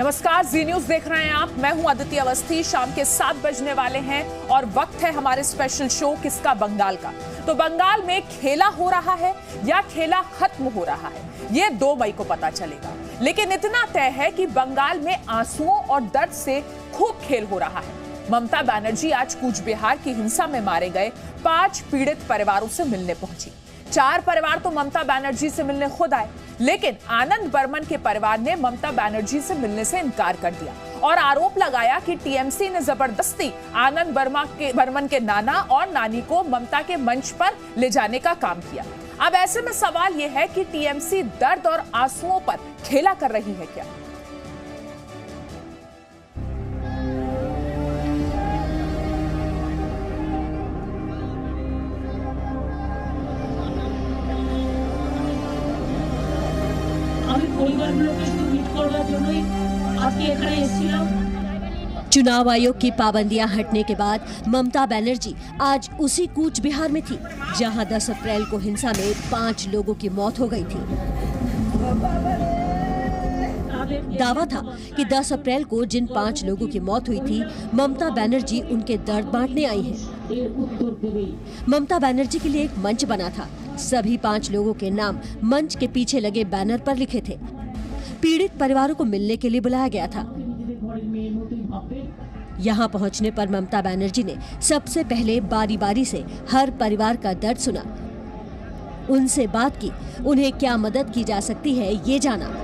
नमस्कार, जी न्यूज देख रहे हैं आप। मैं हूं अदिति अवस्थी। शाम के 7 बजने वाले हैं और वक्त है हमारे स्पेशल शो किसका बंगाल का। तो बंगाल में खेला हो रहा है या खेला खत्म हो रहा है, ये 2 मई को पता चलेगा। लेकिन इतना तय है कि बंगाल में आंसुओं और दर्द से खूब खेल हो रहा है। ममता बनर्जी आज कूच बिहार की हिंसा में मारे गए 5 पीड़ित परिवारों से मिलने पहुंची। 4 परिवार तो ममता बनर्जी से मिलने खुद आए, लेकिन आनंद बर्मन के परिवार ने ममता बनर्जी से मिलने से इनकार कर दिया और आरोप लगाया कि टीएमसी ने जबरदस्ती आनंद बर्मन के नाना और नानी को ममता के मंच पर ले जाने का काम किया। अब ऐसे में सवाल यह है कि टीएमसी दर्द और आंसुओं पर खेला कर रही है क्या? चुनाव आयोग की पाबंदियां हटने के बाद ममता बनर्जी आज उसी कूच बिहार में थी जहां 10 अप्रैल को हिंसा में 5 लोगों की मौत हो गई थी। दावा था कि 10 अप्रैल को जिन 5 लोगों की मौत हुई थी, ममता बनर्जी उनके दर्द बांटने आई हैं। ममता बनर्जी के लिए एक मंच बना था। सभी 5 लोगों के नाम मंच के पीछे लगे बैनर पर लिखे थे। पीड़ित परिवारों को मिलने के लिए बुलाया गया था। यहाँ पहुँचने पर ममता बनर्जी ने सबसे पहले बारी बारी से हर परिवार का दर्द सुना, उनसे बात की, उन्हें क्या मदद की जा सकती है ये जाना।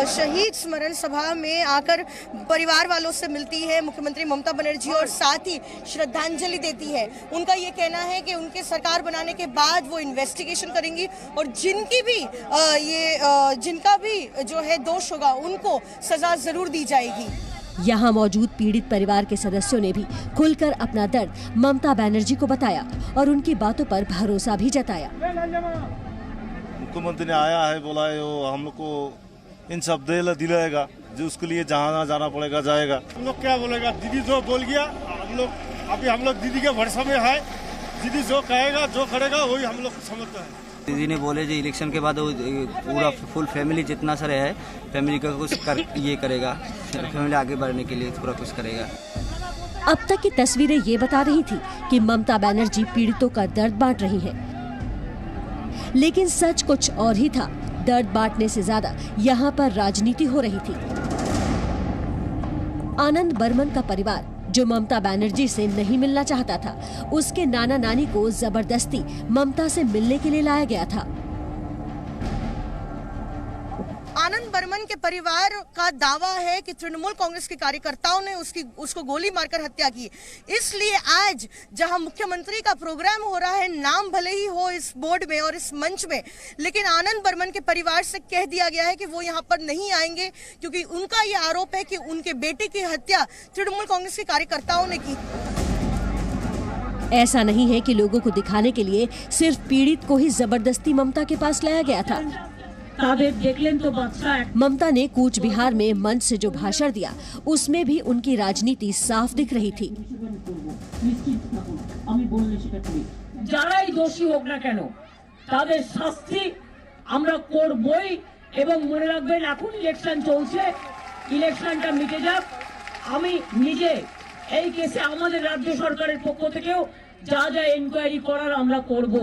शहीद स्मरण सभा में आकर परिवार वालों से मिलती है मुख्यमंत्री ममता बनर्जी और साथ ही श्रद्धांजलि देती है। उनका ये कहना है कि उनके सरकार बनाने के बाद वो इन्वेस्टिगेशन करेंगी और जिनका भी जो है दोष होगा उनको सजा जरूर दी जाएगी। यहाँ मौजूद पीड़ित परिवार के सदस्यों ने भी खुलकर अपना दर्द ममता बनर्जी को बताया और उनकी बातों पर भरोसा भी जताया। मुख्यमंत्री ने आया है, बोला है वो हम लोग को इन सब दिलाएगा, जो उसके लिए जहाँ जाना पड़ेगा जाएगा। हम लोग क्या बोलेगा, दीदी जो बोल गया हम लोग दीदी के भरोसा में है। दीदी जो कहेगा जो करेगा वही हम लोग समझते हैं। दीदी ने बोले जी इलेक्शन के बाद पूरा फुल फैमिली जितना सारे है फैमिली का कुछ करेगा, फैमिली आगे बढ़ने के लिए पूरा कुछ करेगा। अब तक की तस्वीरें ये बता रही थी कि ममता बनर्जी पीड़ितों का दर्द बांट रही है, लेकिन सच कुछ और ही था। दर्द बांटने से ज्यादा यहाँ पर राजनीति हो रही थी। आनंद बर्मन का परिवार, जो ममता बनर्जी से नहीं मिलना चाहता था, उसके नाना नानी को जबरदस्ती ममता से मिलने के लिए लाया गया था। आनंद बर्मन के परिवार का दावा है कि तृणमूल कांग्रेस के कार्यकर्ताओं ने उसको गोली मारकर हत्या की। इसलिए आज जहां मुख्यमंत्री का प्रोग्राम हो रहा है, नाम भले ही हो इस बोर्ड में और इस मंच में, लेकिन आनंद बर्मन के परिवार से कह दिया गया है कि वो यहां पर नहीं आएंगे, क्योंकि उनका ये आरोप है कि उनके बेटे की हत्या तृणमूल कांग्रेस के कार्यकर्ताओं ने की। ऐसा नहीं है कि लोगों को दिखाने के लिए सिर्फ पीड़ित को ही जबरदस्ती ममता के पास लाया गया था। ममता ने कूच बिहार में मंच से जो भाषण दिया, उसमें भी उनकी राजनीति साफ दिख रही थी। যারাই দোষী হোক না কেন তাদের শাস্তি আমরা করবই এবং মনে রাখবেন এখন ইলেকশন চলছে, ইলেকশনটা মিটে যাক। আমি নিজে এই কেসে আমাদের রাজ্য সরকারের পক্ষ থেকেও যা যা ইনকোয়ারি করার আমরা করব।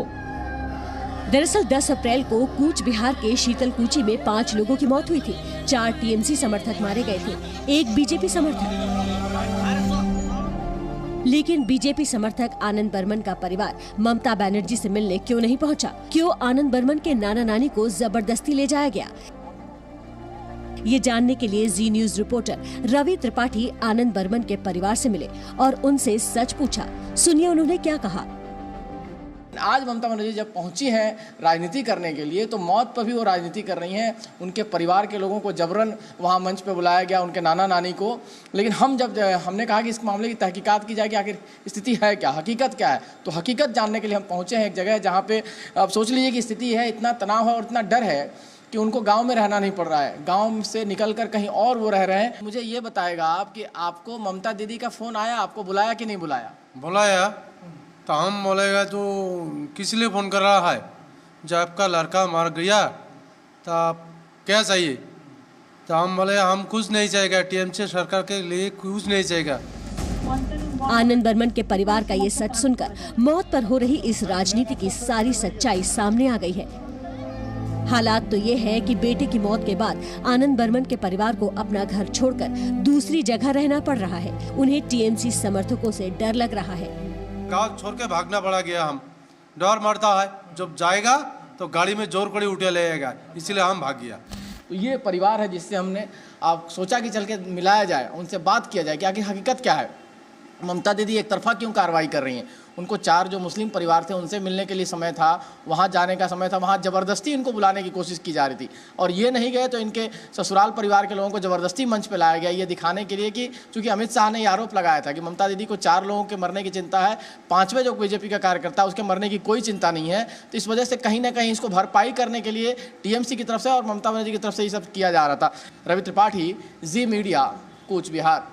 दरअसल 10 अप्रैल को कूच बिहार के शीतलकुची में 5 लोगों की मौत हुई थी। 4 टीएमसी समर्थक मारे गए थे, 1 बीजेपी समर्थक। लेकिन बीजेपी समर्थक आनंद बर्मन का परिवार ममता बनर्जी से मिलने क्यों नहीं पहुंचा? क्यों आनंद बर्मन के नाना नानी को जबरदस्ती ले जाया गया? ये जानने के लिए जी न्यूज रिपोर्टर रवि त्रिपाठी आनंद बर्मन के परिवार से मिले और उनसे सच पूछा। सुनिए उन्होंने क्या कहा। आज ममता बनर्जी जब पहुंची हैं राजनीति करने के लिए, तो मौत पर भी वो राजनीति कर रही हैं। उनके परिवार के लोगों को जबरन वहां मंच पे बुलाया गया, उनके नाना नानी को। लेकिन हमने कहा कि इस मामले की तहकीकात की जाए कि आखिर स्थिति है क्या, हकीकत क्या है। तो हकीकत जानने के लिए हम पहुंचे हैं एक जगह जहाँ पे अब सोच लीजिए कि स्थिति है, इतना तनाव है और इतना डर है कि उनको गाँव में रहना नहीं पड़ रहा है। गाँव से निकल कर कहीं और वो रह रहे हैं। मुझे ये बताएगा आप कि आपको ममता दीदी का फ़ोन आया, आपको बुलाया कि नहीं बुलाया? बुलाया तो हम बोलेगा तो किस लिए फ़ोन कर रहा है? जब आपका लड़का मर गया तब क्या चाहिए? तो हम बोले हम कुछ नहीं चाहिएगा, टीएमसी सरकार के लिए कुछ नहीं चाहिएगा। आनंद बर्मन के परिवार का ये सच सुनकर मौत पर हो रही इस राजनीति की सारी सच्चाई सामने आ गई है। हालात तो ये है कि बेटे की मौत के बाद आनंद बर्मन के परिवार को अपना घर छोड़कर दूसरी जगह रहना पड़ रहा है। उन्हें टीएमसी समर्थकों से डर लग रहा है। गाँव छोड़ के भागना पड़ा गया, हम डर मरता है, जब जाएगा तो गाड़ी में जोर कड़ी उठे लेगा, इसलिए हम भाग गया। तो ये परिवार है जिससे हमने आप सोचा कि चल के मिलाया जाए, उनसे बात किया जाए कि आखिर हकीकत क्या है। ममता दीदी एक तरफा क्यों कार्रवाई कर रही हैं? उनको 4 जो मुस्लिम परिवार थे उनसे मिलने के लिए समय था, वहाँ जाने का समय था, वहाँ ज़बरदस्ती इनको बुलाने की कोशिश की जा रही थी और ये नहीं गए तो इनके ससुराल परिवार के लोगों को ज़बरदस्ती मंच पे लाया गया, ये दिखाने के लिए कि चूँकि अमित शाह ने ये आरोप लगाया था कि ममता दीदी को 4 लोगों के मरने की चिंता है, 5वें जो बीजेपी का कार्यकर्ता है उसके मरने की कोई चिंता नहीं है। तो इस वजह से कहीं ना कहीं इसको भरपाई करने के लिए टीएमसी की तरफ से और ममता बनर्जी की तरफ से ये सब किया जा रहा था। रवि त्रिपाठी, जी मीडिया, कूच बिहार।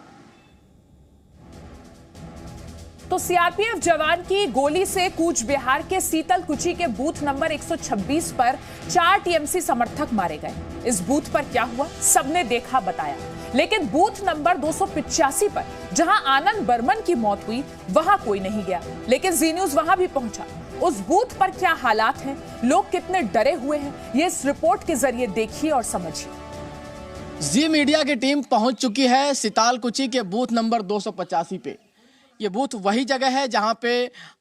तो सीआरपीएफ जवान की गोली से कूच बिहार के सीतलकुची के बूथ नंबर 126 पर 4 टीएमसी समर्थक मारे गए। इस बूथ पर क्या हुआ सबने देखा बताया, लेकिन बूथ नंबर 285 पर जहां आनंद बर्मन की मौत हुई वहां कोई नहीं गया, लेकिन जी न्यूज वहां भी पहुंचा। उस बूथ पर क्या हालात हैं, लोग कितने डरे हुए हैं, ये इस रिपोर्ट के जरिए देखिए और समझिए। जी मीडिया की टीम पहुंच चुकी है सीतालकुची के बूथ नंबर 285 पे। ये बूथ वही जगह है जहां पे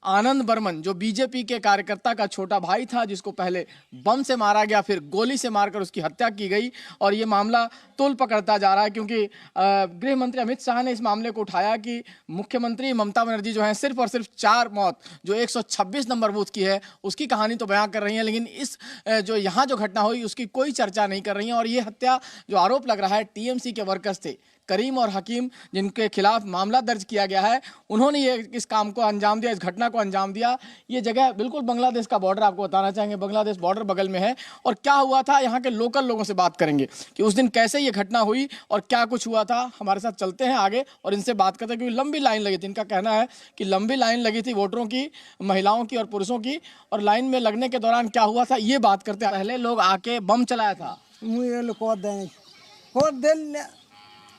आनंद बर्मन जो बीजेपी के कार्यकर्ता का छोटा भाई था, जिसको पहले बम से मारा गया, फिर गोली से मारकर उसकी हत्या की गई और ये मामला तूल पकड़ता जा रहा है क्योंकि गृह मंत्री अमित शाह ने इस मामले को उठाया कि मुख्यमंत्री ममता बनर्जी जो है सिर्फ और सिर्फ 4 मौत जो 126 नंबर बूथ की है उसकी कहानी तो बयां कर रही है, लेकिन इस जो यहाँ जो घटना हुई उसकी कोई चर्चा नहीं कर रही है। और ये हत्या जो आरोप लग रहा है टीएमसी के वर्कर्स थे, करीम और हकीम, जिनके खिलाफ मामला दर्ज किया गया है, उन्होंने ये इस काम को अंजाम दिया, इस घटना को अंजाम दिया। ये जगह बिल्कुल बांग्लादेश का बॉर्डर, आपको बताना चाहेंगे बांग्लादेश बॉर्डर बगल में है। और क्या हुआ था, यहाँ के लोकल लोगों से बात करेंगे कि उस दिन कैसे ये घटना हुई और क्या कुछ हुआ था। हमारे साथ चलते हैं आगे और इनसे बात करते हैं क्योंकि लंबी लाइन लगी थी। इनका कहना है कि लंबी लाइन लगी थी वोटरों की, महिलाओं की और पुरुषों की, और लाइन में लगने के दौरान क्या हुआ था ये बात करते हैं। पहले लोग आके बम चलाया था।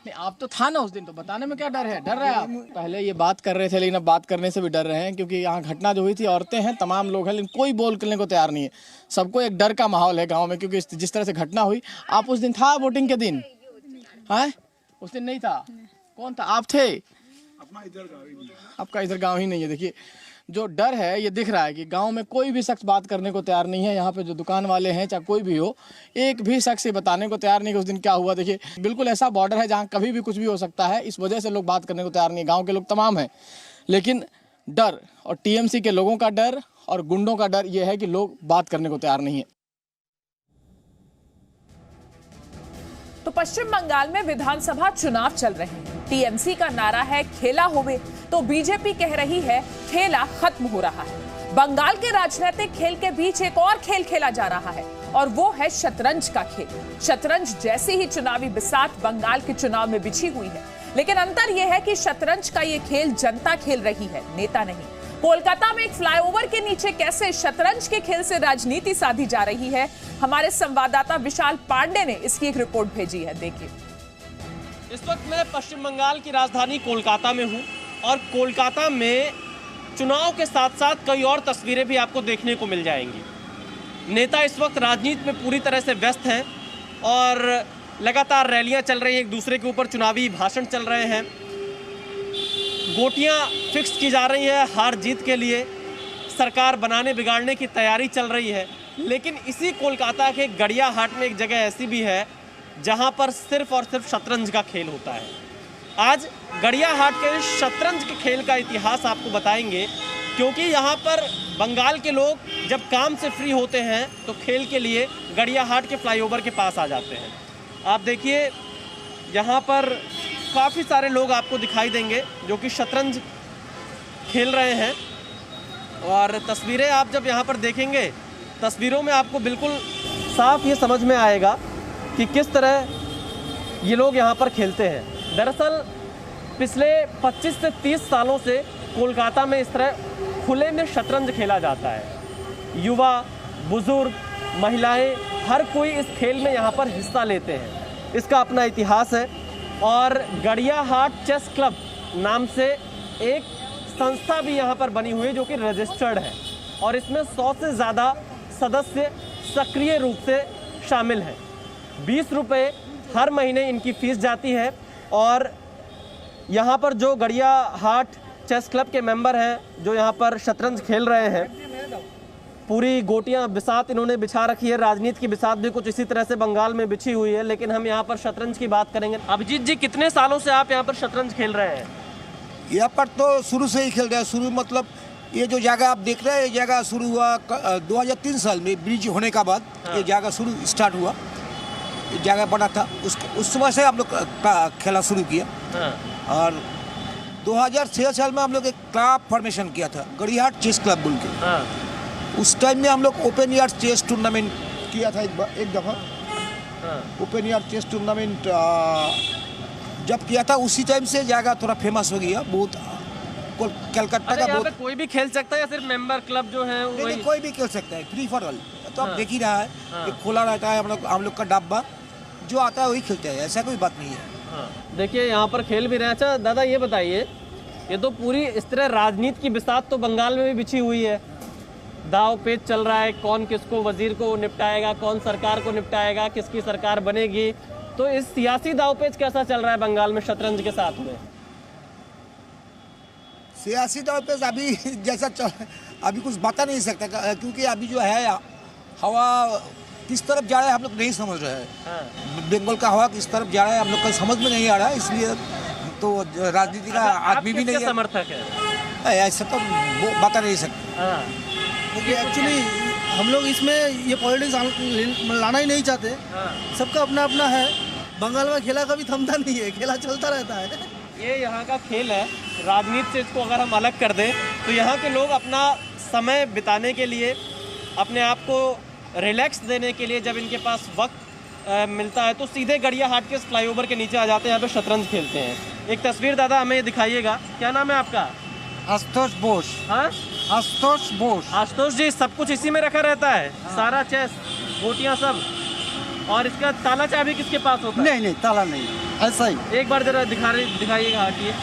नहीं, आप तो था ना उस दिन, तो बताने में क्या डर है? डर रहे आप? पहले ये बात कर रहे थे लेकिन अब बात करने से भी डर रहे हैं क्योंकि यहाँ घटना जो हुई थी, औरतें हैं, तमाम लोग हैं, लेकिन कोई बोलने को तैयार नहीं है। सबको एक डर का माहौल है गांव में क्योंकि जिस तरह से घटना हुई। आप उस दिन था वोटिंग के दिन? है उस दिन नहीं था? कौन था? आप थे? आपका इधर गाँव ही नहीं है। देखिए जो डर है ये दिख रहा है कि गांव में कोई भी शख्स बात करने को तैयार नहीं है। यहाँ पे जो दुकान वाले हैं चाहे कोई भी हो, एक भी शख्स ये बताने को तैयार नहीं कि उस दिन क्या हुआ। देखिए बिल्कुल ऐसा बॉर्डर है जहाँ कभी भी कुछ भी हो सकता है, इस वजह से लोग बात करने को तैयार नहीं। गांव के लोग तमाम हैं, लेकिन डर और टीएमसी के लोगों का डर और गुंडों का डर ये है कि लोग बात करने को तैयार नहीं है। तो पश्चिम बंगाल में विधानसभा चुनाव चल रहे हैं। टीएमसी का नारा है खेला होवे, तो बीजेपी कह रही है खेला खत्म हो रहा है। बंगाल के राजनीतिक खेल के बीच एक और खेल खेला जा रहा है और वो है शतरंज का खेल। शतरंज जैसी ही चुनावी बिसात बंगाल के चुनाव में बिछी हुई है, लेकिन अंतर यह है कि शतरंज का ये खेल जनता खेल रही है, नेता नहीं। कोलकाता में एक फ्लाईओवर के नीचे कैसे शतरंज के खेल से राजनीति साधी जा रही है, हमारे संवाददाता विशाल पांडे ने इसकी एक रिपोर्ट भेजी है, देखिए। इस वक्त मैं पश्चिम बंगाल की राजधानी कोलकाता में हूं और कोलकाता में चुनाव के साथ साथ कई और तस्वीरें भी आपको देखने को मिल जाएंगी। नेता इस वक्त राजनीति में पूरी तरह से व्यस्त हैं और लगातार रैलियां चल रही हैं, एक दूसरे के ऊपर चुनावी भाषण चल रहे हैं, गोटियां फिक्स की जा रही है हार जीत के लिए, सरकार बनाने बिगाड़ने की तैयारी चल रही है। लेकिन इसी कोलकाता के गड़िया हाट में एक जगह ऐसी भी है जहां पर सिर्फ और सिर्फ शतरंज का खेल होता है। आज गड़िया हाट के शतरंज के खेल का इतिहास आपको बताएंगे, क्योंकि यहाँ पर बंगाल के लोग जब काम से फ्री होते हैं तो खेल के लिए गड़िया हाट के फ्लाईओवर के पास आ जाते हैं। आप देखिए यहाँ पर काफ़ी सारे लोग आपको दिखाई देंगे जो कि शतरंज खेल रहे हैं और तस्वीरें आप जब यहाँ पर देखेंगे, तस्वीरों में आपको बिल्कुल साफ ये समझ में आएगा कि किस तरह ये लोग यहाँ पर खेलते हैं। दरअसल पिछले 25 से 30 सालों से कोलकाता में इस तरह खुले में शतरंज खेला जाता है। युवा, बुजुर्ग, महिलाएं, हर कोई इस खेल में यहाँ पर हिस्सा लेते हैं। इसका अपना इतिहास है और गड़ियाहाट चेस क्लब नाम से एक संस्था भी यहाँ पर बनी हुई है जो कि रजिस्टर्ड है और इसमें 100 से ज़्यादा सदस्य सक्रिय रूप से शामिल हैं। 20 रुपये हर महीने इनकी फीस जाती है और यहाँ पर जो गड़ियाहाट चेस क्लब के मेंबर हैं जो यहाँ पर शतरंज खेल रहे हैं, पूरी गोटियाँ बिसात इन्होंने बिछा रखी है। राजनीति की बिसात भी कुछ इसी तरह से बंगाल में बिछी हुई है, लेकिन हम यहाँ पर शतरंज की बात करेंगे। अभिजीत जी, कितने सालों से आप यहाँ पर शतरंज खेल रहे हैं? यहाँ पर तो शुरू से ही खेल रहे हैं। शुरू मतलब ये जो जगह आप देख रहे हैं, ये जगह शुरू हुआ 2003 साल में ब्रिज होने का बाद। हाँ। ये जगह शुरू स्टार्ट हुआ, ये जगह बना था, उस समय से हम लोग खेला शुरू किया। हाँ। और 2006 साल में हम लोग एक क्लब फॉर्मेशन किया था, गड़ियाहाट चेस क्लब बोल के। हाँ। उस टाइम में हम लोग ओपन एयर चेस टूर्नामेंट किया था एक दफ़ा। हाँ। ओपन एयर चेस टूर्नामेंट जब किया था उसी टाइम से जगह थोड़ा फेमस हो गया। बहुत कलकत्ता का बहुत कोई भी खेल सकता है या सिर्फ मेंबर क्लब जो है नहीं, कोई भी खेल सकता है, फ्री फॉर ऑल। तो आप देख ही रहा है। हाँ। ये खोला रहता है हम लोग का डब्बा, जो आता है वही खेलते हैं, ऐसा कोई बात नहीं है। हाँ। देखिए यहाँ पर खेल भी रहे हैं। अच्छा दादा, ये बताइए, ये तो पूरी इस तरह राजनीति की बिसात तो बंगाल में भी बिछी हुई है, दाव पेच चल रहा है, कौन किसको वजीर को निपटाएगा, कौन सरकार को निपटाएगा, किसकी सरकार बनेगी। तो इस सियासी दाव पेच कैसा चल रहा है बंगाल में शतरंज के साथ में? सियासी दाव पेच अभी जैसा चल, अभी कुछ बता नहीं सकता, क्योंकि अभी जो है हवा किस तरफ जा रहा है हम लोग नहीं समझ रहे हैं। हाँ। बंगाल का हवा किस तरफ जा रहा है हम लोग का समझ में नहीं आ रहा है, इसलिए तो राजनीति का आदमी भी नहीं है। समर्थक है ऐसा तो बता नहीं सकते। हाँ। क्योंकि एक्चुअली हम लोग इसमें ये पॉलिटिक्स लाना ही नहीं चाहते। हाँ। सबका अपना अपना है। बंगाल में खेला कभी थमता नहीं है, खेला चलता रहता है। ये यहाँ का खेल है। राजनीति से इसको अगर हम अलग कर दें तो यहाँ के लोग अपना समय बिताने के लिए, अपने आप को रिलैक्स देने के लिए, जब इनके पास वक्त मिलता है तो सीधे गड़ियाहाट के फ्लाईओवर के नीचे आ जाते हैं, यहाँ पे शतरंज खेलते हैं। एक तस्वीर दादा हमें दिखाइएगा। क्या नाम है आपका? आशुतोष बोस। हाँ, आशुतोष बोस। आशुतोष जी, सब कुछ इसी में रखा रहता है? हाँ। सारा चेस, गोटियाँ सब। और इसका ताला चाबी किसके पास होता है? नहीं नहीं, ताला नहीं, ऐसा ही। एक बार जरा दिखाइएगा। हटिए,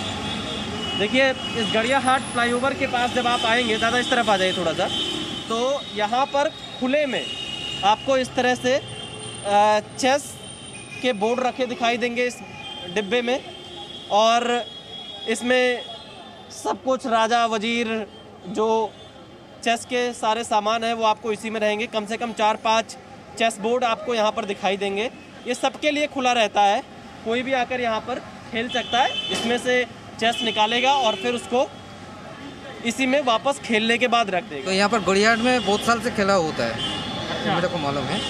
देखिए इस गड़ियाहाट फ्लाईओवर के पास जब आप आएंगे, दादा इस तरफ आ जाइए थोड़ा सा, तो यहाँ पर खुले में आपको इस तरह से चेस के बोर्ड रखे दिखाई देंगे इस डिब्बे में, और इसमें सब कुछ राजा वजीर जो चेस के सारे सामान हैं वो आपको इसी में रहेंगे। कम से कम 4-5 चेस बोर्ड आपको यहाँ पर दिखाई देंगे। ये सबके लिए खुला रहता है, कोई भी आकर यहाँ पर खेल सकता है। इसमें से चेस निकालेगा और फिर उसको इसी में वापस खेलने के बाद रख देगा। तो यहाँ पर गड़ियाहाट में बहुत साल से खेला होता है। अच्छा। मेरे को मालूम है,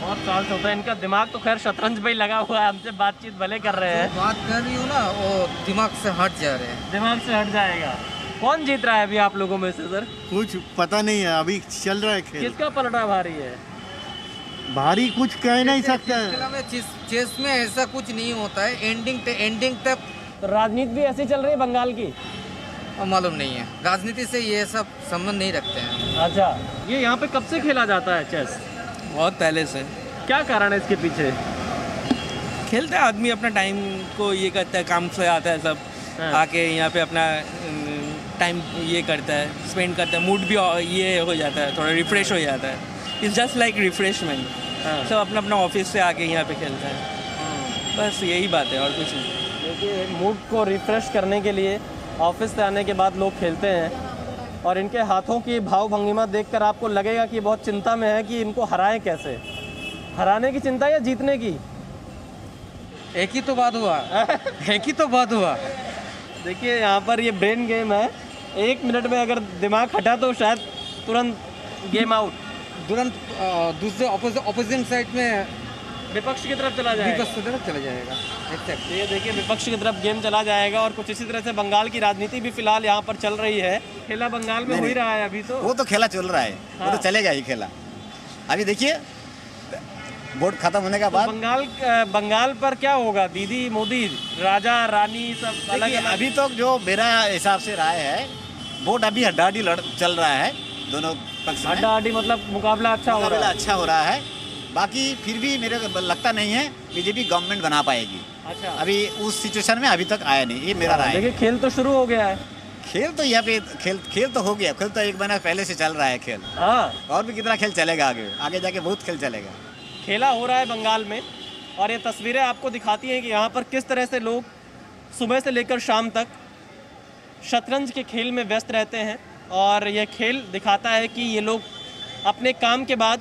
बहुत साल से होता है। इनका दिमाग तो खैर शतरंज में ही लगा हुआ है, हमसे बातचीत भले कर रहे हैं। बात कर रही हूँ ना, वो दिमाग से हट जा रहे हैं। दिमाग से हट जाएगा। कौन जीत रहा है अभी आप लोगों में से सर? कुछ पता नहीं है, अभी चल रहा है खेल। किसका पलड़ा भारी है? भारी कुछ कह नहीं सकते। चेस में ऐसा कुछ नहीं होता है, एंडिंग तक। तो राजनीति भी ऐसी चल रही है बंगाल की? मालूम नहीं है, राजनीति से ये सब संबंध नहीं रखते हैं। अच्छा, ये यहाँ पे कब से खेला जाता है चेस? बहुत पहले से। क्या कारण है इसके पीछे? खेलता है आदमी, अपना टाइम को ये करता है, काम से आता है सब। हाँ। आके यहाँ पे अपना टाइम ये करता है, स्पेंड करता है, मूड भी ये हो जाता है, थोड़ा रिफ्रेश हो जाता है। It's just like refreshment. सब अपना अपना ऑफिस से आके यहाँ पे खेलता है, बस यही बात है और कुछ नहीं। देखिए, मूड को रिफ्रेश करने के लिए ऑफिस से आने के बाद लोग खेलते हैं, और इनके हाथों की भाव भंगिमा देखकर आपको लगेगा कि बहुत चिंता में है कि इनको हराएं कैसे। हराने की चिंता या जीतने की? एक ही तो बात हुआ। एक ही तो बात हुआ। देखिए यहाँ पर ये ब्रेन गेम है, 1 मिनट में अगर दिमाग हटा तो शायद तुरंत गेम आउट, तुरंत दूसरे ऑपोजिट साइड में विपक्ष की तरफ चला जाएगा। विपक्ष की तरफ चला जाएगा। ये देखिए विपक्ष की तरफ गेम चला जाएगा। और कुछ इसी तरह से बंगाल की राजनीति भी फिलहाल यहाँ पर चल रही है। खेला बंगाल में हो ही रहा है अभी तो। वो तो खेला चल रहा है। हाँ। वो तो चलेगा ही खेला। अभी देखिए वोट खत्म होने के बाद बंगाल पर क्या होगा? दीदी मोदी, राजा रानी सब अलग अलग। अभी तो जो मेरा हिसाब से राय है, वोट अभी हड्डाहड्डी चल रहा है दोनों पक्ष में। हड्डाहड्डी मतलब मुकाबला अच्छा हो रहा है। अच्छा हो रहा है। बाकी फिर भी मेरे को लगता नहीं है बीजेपी गवर्नमेंट बना पाएगी। अच्छा, अभी उस सिचुएशन में अभी तक आया नहीं, ये मेरा राय है। देखिए खेल तो शुरू हो गया है। खेल तो यहाँ पे खेल तो हो गया। खेल तो 1 महीना पहले से चल रहा है खेल। और भी कितना खेल चलेगा आगे जाके बहुत खेल चलेगा। खेला हो रहा है बंगाल में, और ये तस्वीरें आपको दिखाती हैं कि यहाँ पर किस तरह से लोग सुबह से लेकर शाम तक शतरंज के खेल में व्यस्त रहते हैं। और यह खेल दिखाता है कि ये लोग अपने काम के बाद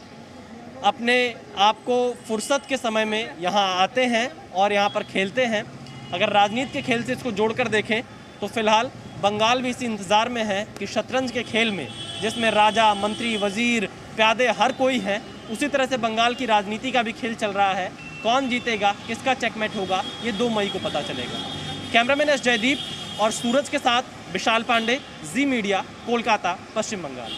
अपने आप को फुर्सत के समय में यहाँ आते हैं और यहाँ पर खेलते हैं। अगर राजनीति के खेल से इसको जोड़कर देखें तो फिलहाल बंगाल भी इसी इंतज़ार में है कि शतरंज के खेल में, जिसमें राजा, मंत्री, वजीर, प्यादे हर कोई है, उसी तरह से बंगाल की राजनीति का भी खेल चल रहा है। कौन जीतेगा, किसका चेकमेट होगा, ये 2 मई को पता चलेगा। कैमरामैन एस जयदीप और सूरज के साथ विशाल पांडे, जी मीडिया, कोलकाता, पश्चिम बंगाल।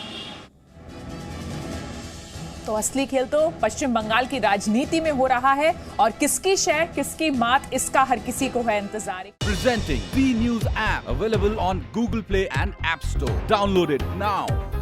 तो असली खेल तो पश्चिम बंगाल की राजनीति में हो रहा है, और किसकी शय किसकी मात, इसका हर किसी को है इंतजार। Presenting B News app available on Google Play and App Store. Download it now.